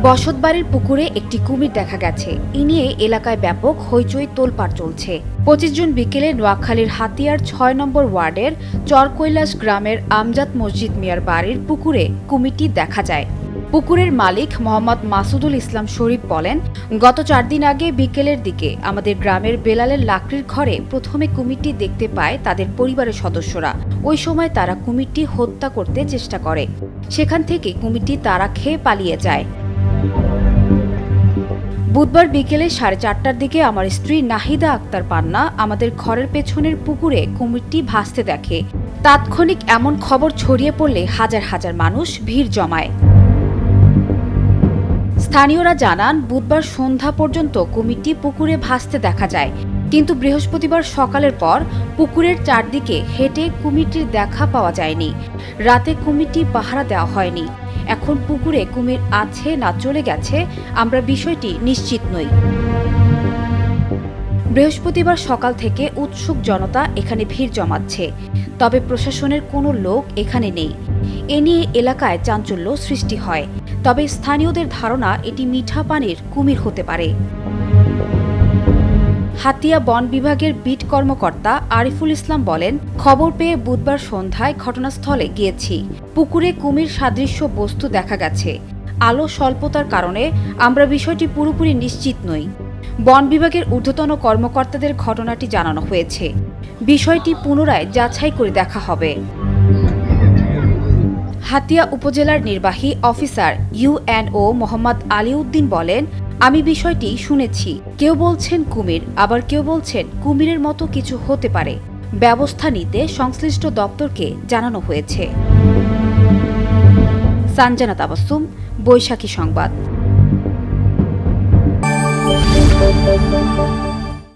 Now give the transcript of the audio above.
বসতবাড়ির পুকুরে একটি কুমির দেখা গেছে। এ নিয়ে এলাকায় ব্যাপক হইচই তোলপাড় চলছে। ২৫ জুন বিকেলে নোয়াখালীর হাতিয়ার ৬ নম্বর ওয়ার্ডের চরকৈলাস গ্রামের আমজাদ মসজিদ মিয়ার বাড়ির পুকুরে কুমিরটি দেখা যায়। পুকুরের মালিক মোহাম্মদ মাসুদুল ইসলাম শরীফ বলেন, গত ৪ দিন আগে বিকেলের দিকে আমাদের গ্রামের বেলালের লাকড়ির ঘরে প্রথমে কুমিরটি দেখতে পায় তাদের পরিবারের সদস্যরা। ওই সময় তারা কুমিরটি হত্যা করতে চেষ্টা করে। সেখান থেকে কুমিরটি তারা খেয়ে পালিয়ে যায়। বুধবার বিকেলে ৪:৩০টার দিকে আমার স্ত্রী নাহিদা আক্তার পান্না আমাদের ঘরের পেছনের পুকুরে কুমিরটি ভাসতে দেখে। তাৎক্ষণিক এমন খবর ছড়িয়ে পড়লে হাজার হাজার মানুষ ভিড় জমায়। স্থানীয়রা জানান, বুধবার সন্ধ্যা পর্যন্ত কুমিরটি পুকুরে ভাসতে দেখা যায়, কিন্তু বৃহস্পতিবার সকালের পর পুকুরের চারদিকে হেঁটে কুমিরটির দেখা পাওয়া যায়নি। রাতে কুমিরটি পাহারা দেওয়া হয়নি। এখন পুকুরে কুমির আছে না চলে গেছে আমরা বিষয়টি নিশ্চিত নই। বৃহস্পতিবার সকাল থেকে উৎসুক জনতা এখানে ভিড় জমাচ্ছে, তবে প্রশাসনের কোনো লোক এখানে নেই। এ নিয়ে এলাকায় চাঞ্চল্য সৃষ্টি হয়, তবে স্থানীয়দের ধারণা এটি মিঠা পানির কুমির হতে পারে। হাতিয়া বন বিভাগের বিট কর্মকর্তা আরিফুল ইসলাম বলেন, খবর পেয়ে বুধবার সন্ধ্যায় ঘটনাস্থলে গিয়েছি। পুকুরে কুমির সাদৃশ্য বস্তু দেখা গেছে। আলো স্বল্পতার কারণে আমরা বিষয়টি পুরোপুরি নিশ্চিত নই। বন বিভাগের ঊর্ধ্বতন কর্মকর্তাদের ঘটনাটি জানানো হয়েছে। বিষয়টি পুনরায় যাচাই করে দেখা হবে। হাতিয়া উপজেলার নির্বাহী অফিসার ইউএনও মোহাম্মদ আলিউদ্দিন বলেন, আমি বিষয়টি শুনেছি। কেউ বলছেন কুমির, আবার কেউ বলছেন কুমিরের মতো কিছু হতে পারে। ব্যবস্থা নিতে সংশ্লিষ্ট দপ্তরকে জানানো হয়েছে। সানজানা তাবাসসুম, বৈশাখী সংবাদ।